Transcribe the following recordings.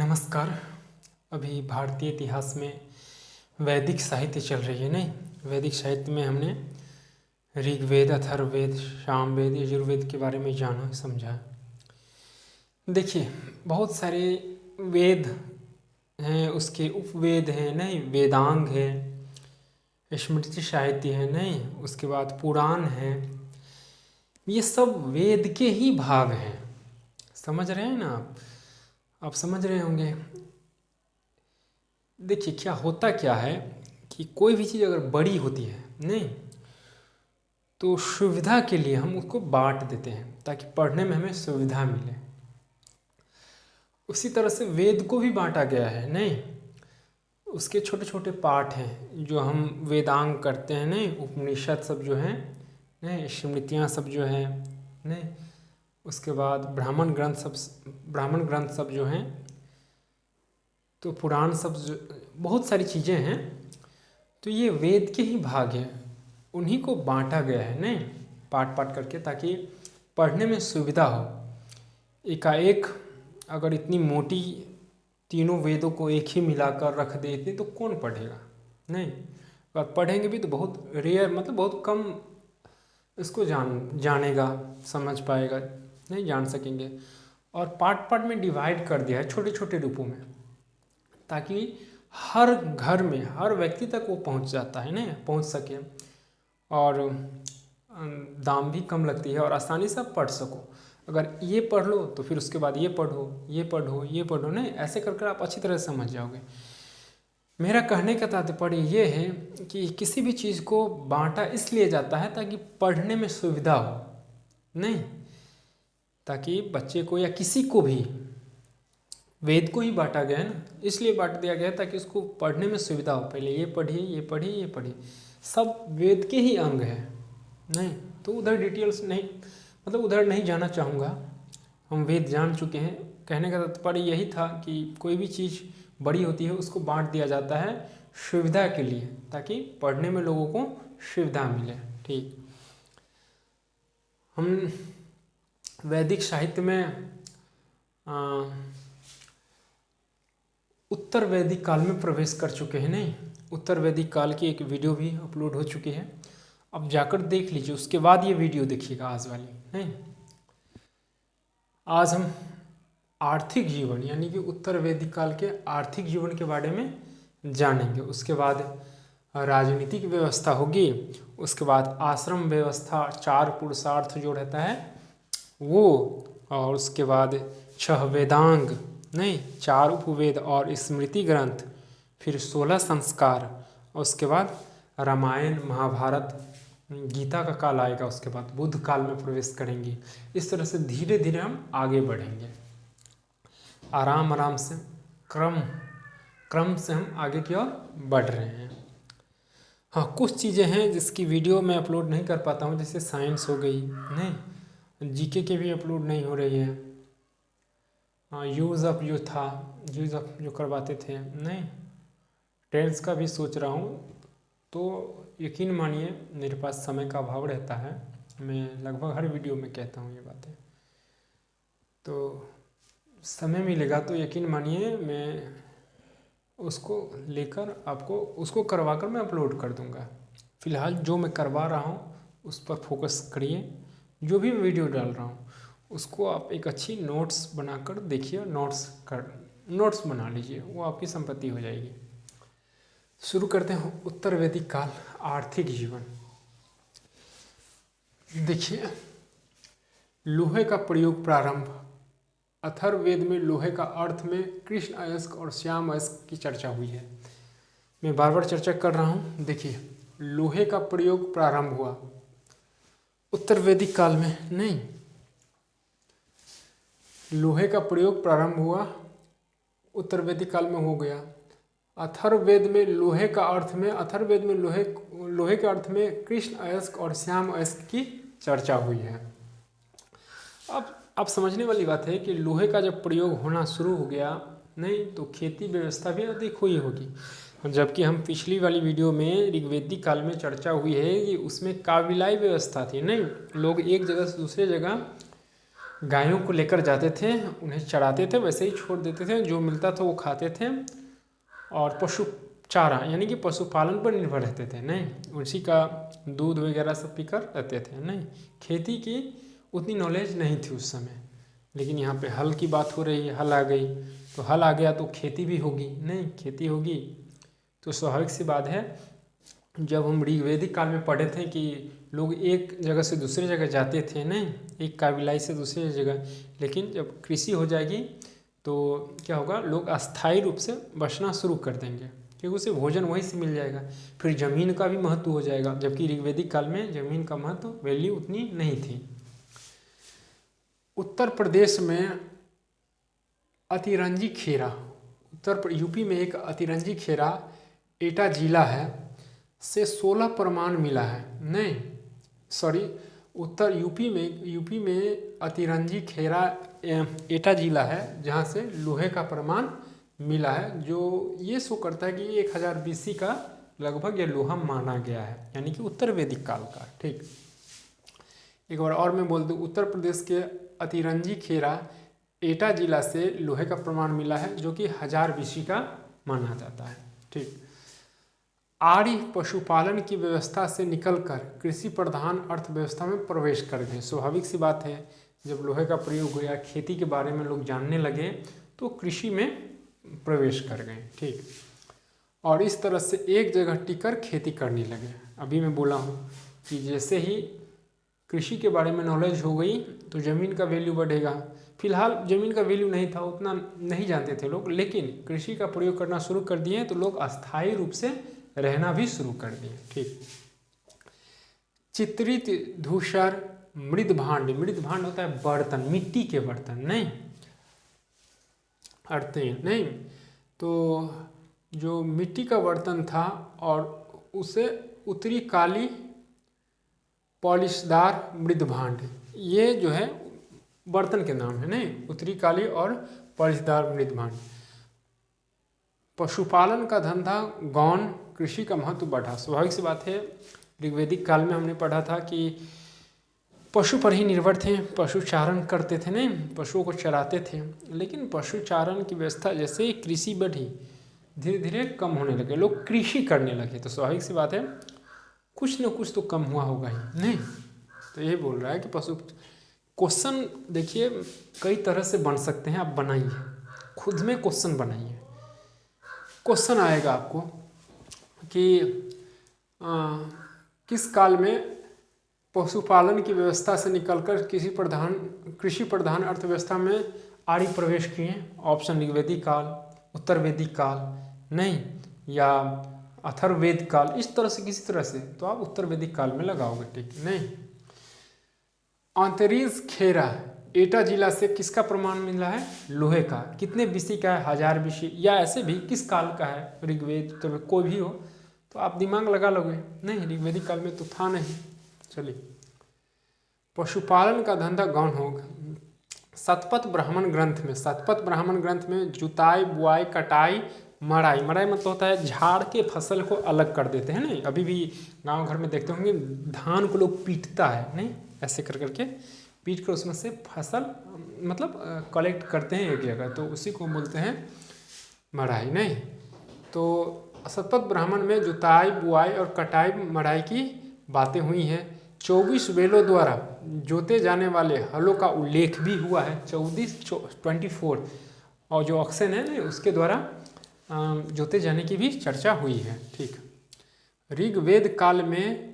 नमस्कार। अभी भारतीय इतिहास में वैदिक साहित्य चल रही है नहीं। वैदिक साहित्य में हमने ऋग्वेद, अथर्ववेद, सामवेद, यजुर्वेद के बारे में जाना समझा। देखिए, बहुत सारे वेद हैं, उसके उपवेद हैं नहीं, वेदांग है, स्मृति साहित्य है नहीं, उसके बाद पुराण है। ये सब वेद के ही भाग हैं। समझ रहे हैं ना आप समझ रहे होंगे। देखिए, क्या होता क्या है कि कोई भी चीज़ अगर बड़ी होती है नहीं, तो सुविधा के लिए हम उसको बांट देते हैं ताकि पढ़ने में हमें सुविधा मिले। उसी तरह से वेद को भी बांटा गया है नहीं। उसके छोटे छोटे पाठ हैं जो हम वेदांग करते हैं नहीं, उपनिषद सब जो हैं नहीं, स्मृतियाँ सब जो हैं नहीं, उसके बाद ब्राह्मण ग्रंथ सब जो हैं, तो पुराण सब बहुत सारी चीज़ें हैं। तो ये वेद के ही भाग हैं, उन्हीं को बांटा गया है नहीं, पार्ट पार्ट करके, ताकि पढ़ने में सुविधा हो। एकाएक अगर इतनी मोटी तीनों वेदों को एक ही मिलाकर रख देते तो कौन पढ़ेगा नहीं। अगर पढ़ेंगे भी तो बहुत रेयर, मतलब बहुत कम इसको जानेगा, समझ पाएगा नहीं, जान सकेंगे। और पार्ट पार्ट में डिवाइड कर दिया है छोटे छोटे रूपों में, ताकि हर घर में हर व्यक्ति तक वो पहुंच जाता है ना, पहुंच सके, और दाम भी कम लगती है और आसानी से आप पढ़ सको। अगर ये पढ़ लो तो फिर उसके बाद ये पढ़ो, ये पढ़ो, ये पढ़ो नहीं, ऐसे करके आप अच्छी तरह से समझ जाओगे। मेरा कहने का तात्पर्य ये है कि किसी भी चीज़ को बांटा इसलिए जाता है ताकि पढ़ने में सुविधा हो नहीं, ताकि बच्चे को या किसी को भी, वेद को ही बांटा गया है ना, इसलिए बांट दिया गया है ताकि उसको पढ़ने में सुविधा हो। पहले ये पढ़िए, ये पढ़िए, ये पढ़िए, सब वेद के ही अंग है नहीं। तो उधर डिटेल्स नहीं, मतलब उधर नहीं जाना चाहूँगा, हम वेद जान चुके हैं। कहने का तात्पर्य यही था कि कोई भी चीज़ बड़ी होती है उसको बांट दिया जाता है सुविधा के लिए, ताकि पढ़ने में लोगों को सुविधा मिले। ठीक, हम वैदिक साहित्य में उत्तर वैदिक काल में प्रवेश कर चुके हैं नहीं। उत्तर वैदिक काल की एक वीडियो भी अपलोड हो चुकी है, अब जाकर देख लीजिए, उसके बाद ये वीडियो देखिएगा आज वाली नहीं। आज हम आर्थिक जीवन यानी कि उत्तर वैदिक काल के आर्थिक जीवन के बारे में जानेंगे। उसके बाद राजनीतिक व्यवस्था होगी, उसके बाद आश्रम व्यवस्था, 4 पुरुषार्थ जो रहता है वो, और उसके बाद 6 वेदांग नहीं, 4 उपवेद और स्मृति ग्रंथ, फिर 16 संस्कार, और उसके बाद रामायण, महाभारत, गीता का काल आएगा, उसके बाद बुद्ध काल में प्रवेश करेंगे। इस तरह से धीरे धीरे हम आगे बढ़ेंगे, आराम आराम से, क्रम से हम आगे की ओर बढ़ रहे हैं। हाँ, कुछ चीज़ें हैं जिसकी वीडियो मैं अपलोड नहीं कर पाता हूँ, जैसे साइंस हो गई नहीं, जीके के भी अपलोड नहीं हो रही है। हाँ, यूज़ अप जो करवाते थे नहीं, टेंस का भी सोच रहा हूँ। तो यकीन मानिए मेरे पास समय का अभाव रहता है, मैं लगभग हर वीडियो में कहता हूँ ये बातें। तो समय मिलेगा तो यकीन मानिए मैं उसको लेकर आपको उसको करवा कर मैं अपलोड कर दूँगा। फ़िलहाल जो मैं करवा रहा हूँ उस पर फोकस करिए। जो भी मैं वीडियो डाल रहा हूँ उसको आप एक अच्छी नोट्स बनाकर देखिए, नोट्स बना लीजिए, वो आपकी संपत्ति हो जाएगी। शुरू करते हैं उत्तर वैदिक काल, आर्थिक जीवन। देखिए, लोहे का प्रयोग प्रारंभ। अथर्ववेद में लोहे का अर्थ में कृष्ण अयस्क और श्याम अयस्क की चर्चा हुई है। मैं बार बार चर्चा कर रहा हूँ। देखिए, लोहे का प्रयोग प्रारंभ हुआ उत्तर वैदिक काल में नहीं, लोहे का प्रयोग प्रारंभ हुआ उत्तर वैदिक काल में हो गया। अथर्ववेद में लोहे का अर्थ में, अथर्ववेद में लोहे के अर्थ में कृष्ण अयस्क और श्याम अयस्क की चर्चा हुई है। अब आप समझने वाली बात है कि लोहे का जब प्रयोग होना शुरू हो गया नहीं, तो खेती व्यवस्था भी अधिक हुई होगी। जबकि हम पिछली वाली वीडियो में ऋग्वेदिक काल में चर्चा हुई है कि उसमें काबिलाई व्यवस्था थी नहीं, लोग एक जगह से दूसरे जगह गायों को लेकर जाते थे, उन्हें चराते थे, वैसे ही छोड़ देते थे, जो मिलता था वो खाते थे और पशु चारा यानी कि पशुपालन पर निर्भर रहते थे। नहीं, उसी का दूध वगैरह सब पीकर रहते थे। नहीं, खेती की उतनी नॉलेज नहीं थी उस समय। लेकिन यहाँ पे हल की बात हो रही है, हल आ गई तो हल आ गया तो खेती भी होगी। नहीं, खेती होगी तो स्वाभाविक सी बात है। जब हम ऋग्वेदिक काल में पढ़े थे कि लोग एक जगह से दूसरी जगह जाते थे, नहीं, एक काबिलाई से दूसरी जगह, लेकिन जब कृषि हो जाएगी तो क्या होगा, लोग अस्थायी रूप से बसना शुरू कर देंगे क्योंकि उसे भोजन वहीं से मिल जाएगा। फिर ज़मीन का भी महत्व हो जाएगा, जबकि ऋग्वेदिक काल में ज़मीन का महत्व वैल्यू उतनी नहीं थी। उत्तर प्रदेश में अतिरंजी खेरा, यूपी में एक अतिरंजी खेरा एटा जिला है से 16 प्रमाण मिला है। नहीं सॉरी, उत्तर यूपी में अतिरंजी खेरा एटा जिला है जहाँ से लोहे का प्रमाण मिला है, जो ये शो करता है कि 1000 BC का लगभग ये लोहा माना गया है, यानी कि उत्तर वैदिक काल का। ठीक, एक बार और मैं बोल दूँ, उत्तर प्रदेश के अतिरंजी खेरा एटा जिला से लोहे का प्रमाण मिला है जो कि 1000 BC का माना जाता है। ठीक, आर्य पशुपालन की व्यवस्था से निकलकर कृषि प्रधान अर्थव्यवस्था में प्रवेश कर गए। स्वाभाविक सी बात है, जब लोहे का प्रयोग हुआ, खेती के बारे में लोग जानने लगे तो कृषि में प्रवेश कर गए। ठीक, और इस तरह से एक जगह टिकर खेती करने लगे। अभी मैं बोला हूँ कि जैसे ही कृषि के बारे में नॉलेज हो गई तो ज़मीन का वैल्यू बढ़ेगा। फिलहाल ज़मीन का वैल्यू नहीं था, उतना नहीं जानते थे लोग, लेकिन कृषि का प्रयोग करना शुरू कर दिए तो लोग अस्थायी रूप से रहना भी शुरू कर दिए। ठीक, चित्रित धूसर मृद भांड होता है बर्तन, मिट्टी के बर्तन, नहीं अर्तें, नहीं, तो जो मिट्टी का बर्तन था और उसे उत्तरी काली पॉलिशदार मृद भांड, ये जो है बर्तन के नाम है। नहीं, उत्तरी काली और पॉलिशदार मृद भांड। पशुपालन का धंधा गौण कृषि का महत्व बढ़ा। स्वाभाविक सी बात है, ऋग्वेदिक काल में हमने पढ़ा था कि पशु पर ही निर्भर थे, पशुचारण करते थे, नहीं, पशुओं को चराते थे। लेकिन पशुचारण की व्यवस्था जैसे ही कृषि बढ़ी धीरे धीरे कम होने लगे, लोग कृषि करने लगे, तो स्वाभाविक सी बात है कुछ न कुछ तो कम हुआ होगा ही। नहीं, तो ये बोल रहा है कि पशु, क्वेश्चन देखिए कई तरह से बन सकते हैं, आप बनाइए, खुद में क्वेश्चन बनाइए। क्वेश्चन आएगा आपको कि किस काल में पशुपालन की व्यवस्था से निकलकर कृषि प्रधान अर्थव्यवस्था में आर्य प्रवेश किए। ऑप्शन ऋग्वेदिक काल, उत्तर वैदिक काल, नहीं, या अथर्ववेद काल, इस तरह से किसी तरह से, तो आप उत्तर वैदिक काल में लगाओगे। ठीक, नहीं। अंतरिक्ष खेरा एटा जिला से किसका प्रमाण मिला है, लोहे का, कितने BC का है, 1000 BC, या ऐसे भी किस काल का है, ऋग्वेद तो कोई भी हो तो आप दिमाग लगा लोगे। नहीं, ऋग्वेदिक काल में तो था नहीं। चलिए, पशुपालन का धंधा गौण होगा। शतपथ ब्राह्मण ग्रंथ में जुताई, बुआई, कटाई, मड़ाई मतलब होता है झाड़ के फसल को अलग कर देते हैं। नहीं, अभी भी गांव घर में देखते होंगे धान को लोग पीटता है, नहीं, ऐसे कर करके पीट कर उसमें से फसल मतलब कलेक्ट करते हैं एक जगह, तो उसी को बोलते हैं मड़ाई। नहीं, तो शतपथ ब्राह्मण में जुताई, बुआई और कटाई, मड़ाई की बातें हुई हैं। 24 बैलों द्वारा जोते जाने वाले हलों का उल्लेख भी हुआ है। 24 और जो ऑक्सन है ना उसके द्वारा जोते जाने की भी चर्चा हुई है। ठीक, ऋग्वेद काल में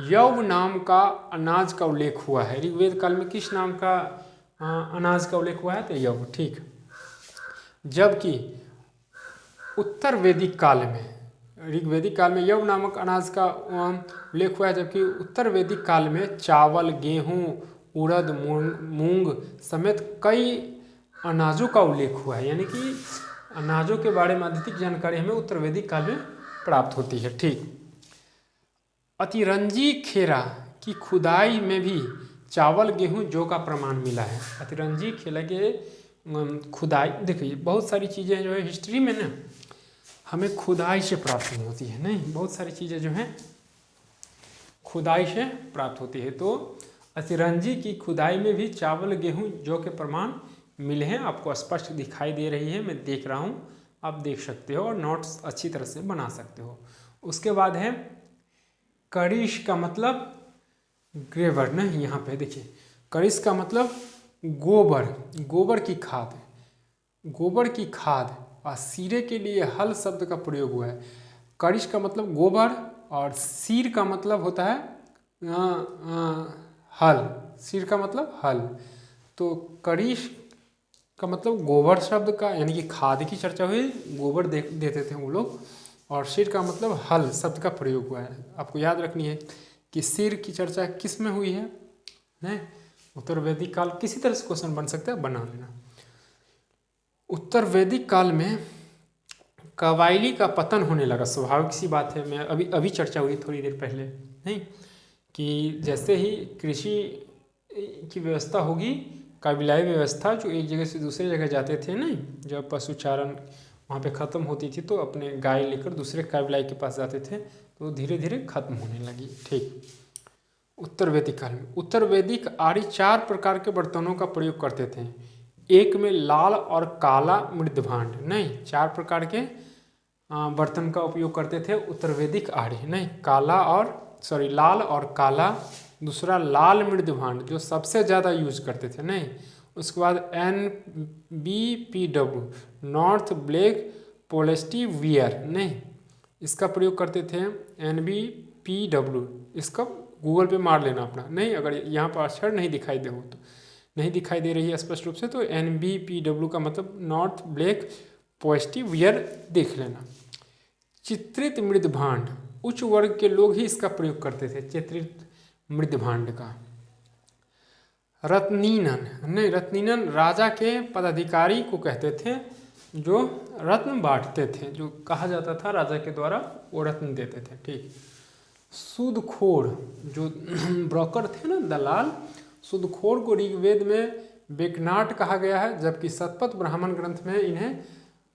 यव नाम का अनाज का उल्लेख हुआ है। ऋग्वेद काल में किस नाम का अनाज का उल्लेख हुआ है, तो यव। ठीक, जबकि उत्तर वैदिक काल में, ऋग्वेदिक काल में यव नामक अनाज का उल्लेख हुआ है, जबकि उत्तर वैदिक काल में चावल, गेहूं, उड़द, मूंग समेत कई अनाजों का उल्लेख हुआ है। यानी कि अनाजों के बारे में अधिक जानकारी हमें उत्तर वैदिक काल में प्राप्त होती है। ठीक, अतिरंजी खेरा की खुदाई में भी चावल, गेहूं, जौ का प्रमाण मिला है। अतिरंजी खेरा के खुदाई, देखिए बहुत सारी चीज़ें जो है हिस्ट्री में ना हमें खुदाई से प्राप्त होती है। नहीं, बहुत सारी चीज़ें जो हैं खुदाई से प्राप्त होती है। तो अतिरंजी की खुदाई में भी चावल गेहूं जौ के प्रमाण मिले हैं। आपको स्पष्ट दिखाई दे रही है, मैं देख रहा हूँ, आप देख सकते हो और नोट्स अच्छी तरह से बना सकते हो। उसके बाद है करिश का मतलब ग्रेवर, नहीं यहाँ पे देखिए, करिश का मतलब गोबर, गोबर की खाद, गोबर की खाद, और सीरे के लिए हल शब्द का प्रयोग हुआ है। करिश का मतलब गोबर और सीर का मतलब होता है हल, सीर का मतलब हल। तो करिश का मतलब गोबर शब्द का, यानी कि खाद की चर्चा हुई, गोबर देते थे वो लोग, और सिर का मतलब हल शब्द का प्रयोग हुआ है। आपको याद रखनी है कि सिर की चर्चा किस में हुई है, नहीं, उत्तर वैदिक काल, किसी तरह से क्वेश्चन बन सकता है, बना लेना। उत्तर वैदिक काल में कबायली का पतन होने लगा, स्वाभाविक सी बात है, मैं अभी चर्चा हुई थोड़ी देर पहले, नहीं, कि जैसे ही कृषि की व्यवस्था होगी, कबीलाई व्यवस्था, जो एक जगह से दूसरे जगह जाते थे, नहीं, जब पशुचारण वहाँ पे ख़त्म होती थी तो अपने गाय लेकर दूसरे कबीलाई के पास जाते थे, तो धीरे धीरे खत्म होने लगी। ठीक, उत्तर वैदिक काल में उत्तर वैदिक आर्य 4 प्रकार के बर्तनों का प्रयोग करते थे। एक में लाल और काला मृदभांड, नहीं, 4 प्रकार के बर्तन का उपयोग करते थे उत्तर वैदिक आर्य, नहीं, लाल और काला। दूसरा लाल मृदभांड, जो सबसे ज़्यादा यूज करते थे, नहीं। उसके बाद NBPW, नॉर्थ ब्लैक पॉलिस्टी वियर, नहीं, इसका प्रयोग करते थे। NBPW, इसका गूगल पे मार लेना अपना, नहीं, अगर यहाँ पर अक्षर नहीं दिखाई दे हो तो, नहीं दिखाई दे रही है स्पष्ट रूप से, तो NBPW का मतलब नॉर्थ ब्लैक पॉलिस्टी वियर देख लेना। चित्रित मृदभांड, उच्च वर्ग के लोग ही इसका प्रयोग करते थे, चित्रित मृदभांड का। रत्नीनन, नहीं, रत्नीनन राजा के पदाधिकारी को कहते थे जो रत्न बांटते थे, जो कहा जाता था राजा के द्वारा, वो रत्न देते थे। ठीक, सूदखोर, जो ब्रोकर थे ना, दलाल, सूदखोर को ऋग्वेद में बेकनाट कहा गया है, जबकि शतपथ ब्राह्मण ग्रंथ में इन्हें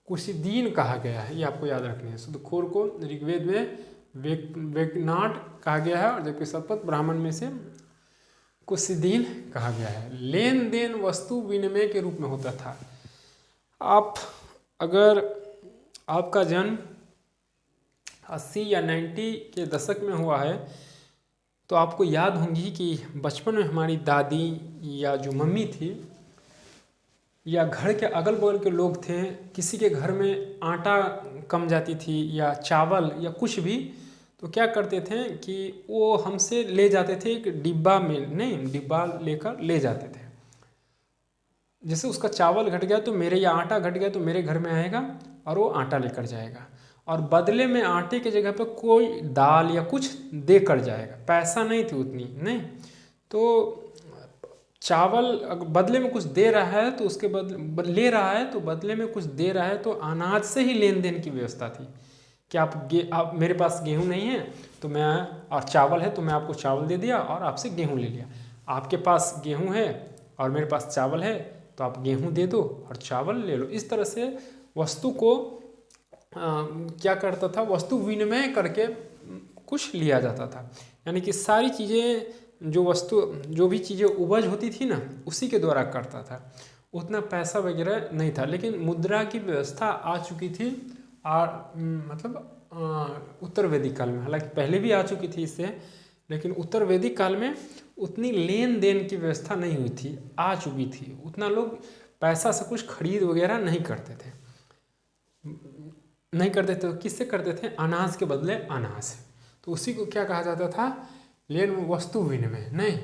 कुशीदीन कहा गया है। ये आपको याद रखनी है, सूदखोर को ऋग्वेद में बेकनाट कहा गया है, और जबकि शतपथ ब्राह्मण में से कुशीदीन कहा गया है। लेन देन वस्तु विनिमय के रूप में होता था। अगर आपका जन्म 80 या 90 के दशक में हुआ है, तो आपको याद होंगी कि बचपन में हमारी दादी या जो मम्मी थी, या घर के अगल बगल के लोग थे, किसी के घर में आटा कम जाती थी या चावल या कुछ भी, तो क्या करते थे कि वो हमसे ले जाते थे एक डिब्बा में, नहीं, डिब्बा लेकर ले जाते थे। जैसे उसका चावल घट गया तो मेरे, या आटा घट गया तो मेरे घर में आएगा और वो आटा लेकर जाएगा, और बदले में आटे की जगह पर कोई दाल या कुछ देकर जाएगा। पैसा नहीं थी उतनी, नहीं, तो चावल बदले में कुछ दे रहा है तो उसके बदले ले रहा है, तो बदले में कुछ दे रहा है, तो अनाज से ही लेन देन की व्यवस्था थी कि आप मेरे पास गेहूं नहीं है तो मैं, और चावल है तो मैं आपको चावल दे दिया और आपसे गेहूं ले लिया। आपके पास गेहूं है और मेरे पास चावल है, तो आप गेहूं दे दो और चावल ले लो। इस तरह से वस्तु को क्या करता था, वस्तु विनिमय करके कुछ लिया जाता था। यानी कि सारी चीज़ें, जो भी चीज़ें उपज होती थी ना, उसी के द्वारा करता था। उतना पैसा वगैरह नहीं था, लेकिन मुद्रा की व्यवस्था आ चुकी थी, और मतलब उत्तर वैदिक काल में, हालांकि पहले भी आ चुकी थी इससे, लेकिन उत्तर वैदिक काल में उतनी लेन देन की व्यवस्था नहीं हुई थी, आ चुकी थी। उतना लोग पैसा से कुछ खरीद वगैरह नहीं करते थे, तो किससे करते थे, अनाज के बदले अनाज। तो उसी को क्या कहा जाता था, लेन वस्तु विनिमय, नहीं।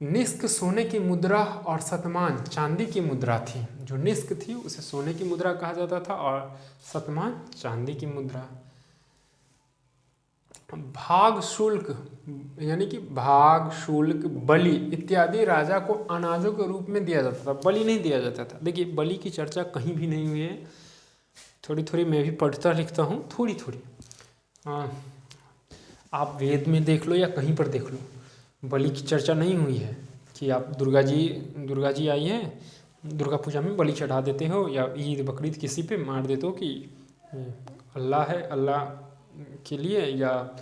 निष्क सोने की मुद्रा और शतमान चांदी की मुद्रा थी। जो निष्क थी उसे सोने की मुद्रा कहा जाता था, और शतमान चांदी की मुद्रा। भाग शुल्क, यानी कि भाग शुल्क, बलि इत्यादि राजा को अनाजों के रूप में दिया जाता था, बलि नहीं दिया जाता था। देखिए, बलि की चर्चा कहीं भी नहीं हुई है, थोड़ी थोड़ी मैं भी पढ़ता लिखता हूँ, थोड़ी थोड़ी। आप वेद में देख लो या कहीं पर देख लो, बलि की चर्चा नहीं हुई है कि आप दुर्गा जी आई है, दुर्गा पूजा में बलि चढ़ा देते हो, या ईद बकरीद किसी पे मार देते हो कि अल्लाह है, अल्लाह के लिए या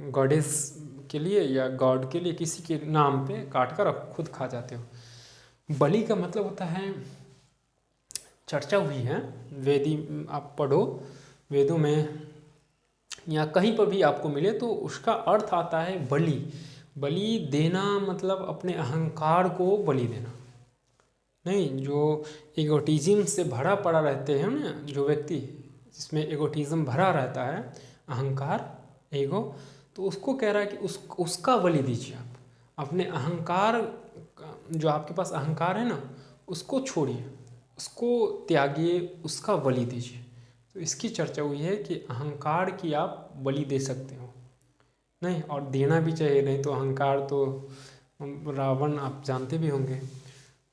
गॉडेस के लिए या गॉड के लिए किसी के नाम पे काट कर आप खुद खा जाते हो। बलि का मतलब होता है, चर्चा हुई है वेदी, आप पढ़ो वेदों में या कहीं पर भी आपको मिले तो उसका अर्थ आता है बलि। बलि देना मतलब अपने अहंकार को बलि देना। नहीं, जो एगोटिज्म से भरा पड़ा रहते हैं ना, जो व्यक्ति जिसमें एगोटिज्म भरा रहता है, अहंकार, ईगो, तो उसको कह रहा है कि उसका बलि दीजिए। आप अपने अहंकार, जो आपके पास अहंकार है ना, उसको छोड़िए, उसको त्यागिए, उसका बलि दीजिए। तो इसकी चर्चा हुई है कि अहंकार की आप बलि दे सकते हो, नहीं, और देना भी चाहिए, नहीं तो अहंकार तो रावण आप जानते भी होंगे।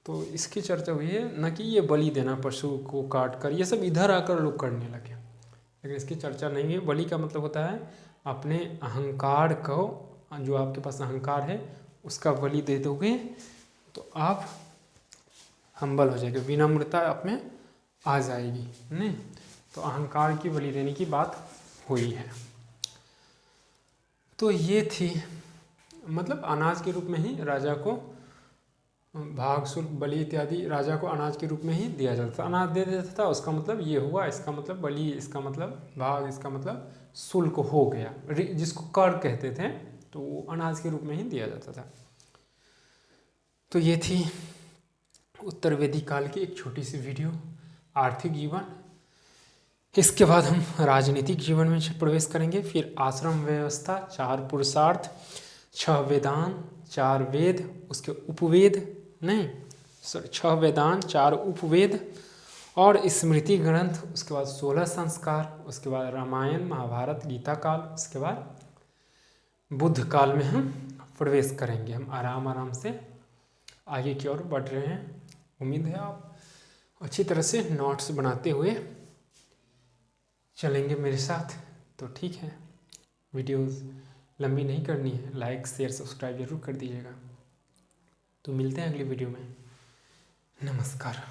तो इसकी चर्चा हुई है, न कि ये बलि देना पशु को काट कर, ये सब इधर आकर लोग करने लगे, लेकिन इसकी चर्चा नहीं है। बलि का मतलब होता है अपने अहंकार को, जो आपके पास अहंकार है उसका बलि दे दोगे तो आप हम्बल हो जाएगा, विनम्रता आप में आ जाएगी। नहीं, तो अहंकार की बलि देने की बात हुई है। तो ये थी, मतलब अनाज के रूप में ही राजा को भाग, शुल्क, बलि इत्यादि राजा को अनाज के रूप में ही दिया जाता था, अनाज दे देता था। उसका मतलब ये हुआ, इसका मतलब बलि, इसका मतलब भाग, इसका मतलब शुल्क हो गया, जिसको कर कहते थे, तो वो अनाज के रूप में ही दिया जाता था। तो ये थी उत्तर वैदिक काल की एक छोटी सी वीडियो, आर्थिक जीवन। इसके बाद हम राजनीतिक जीवन में प्रवेश करेंगे, फिर आश्रम व्यवस्था, 4 पुरुषार्थ, 6 वेदांत, 4 वेद, उसके उपवेद, नहीं सॉरी 6 वेदांत, 4 उपवेद और स्मृति ग्रंथ, उसके बाद 16 संस्कार, उसके बाद रामायण, महाभारत, गीता काल, उसके बाद बुद्ध काल में हम प्रवेश करेंगे। हम आराम आराम से आगे की ओर बढ़ रहे हैं। उम्मीद है आप अच्छी तरह से नोट्स बनाते हुए चलेंगे मेरे साथ, तो ठीक है। वीडियोस लंबी नहीं करनी है, लाइक शेयर सब्सक्राइब जरूर कर दीजिएगा। तो मिलते हैं अगली वीडियो में। नमस्कार।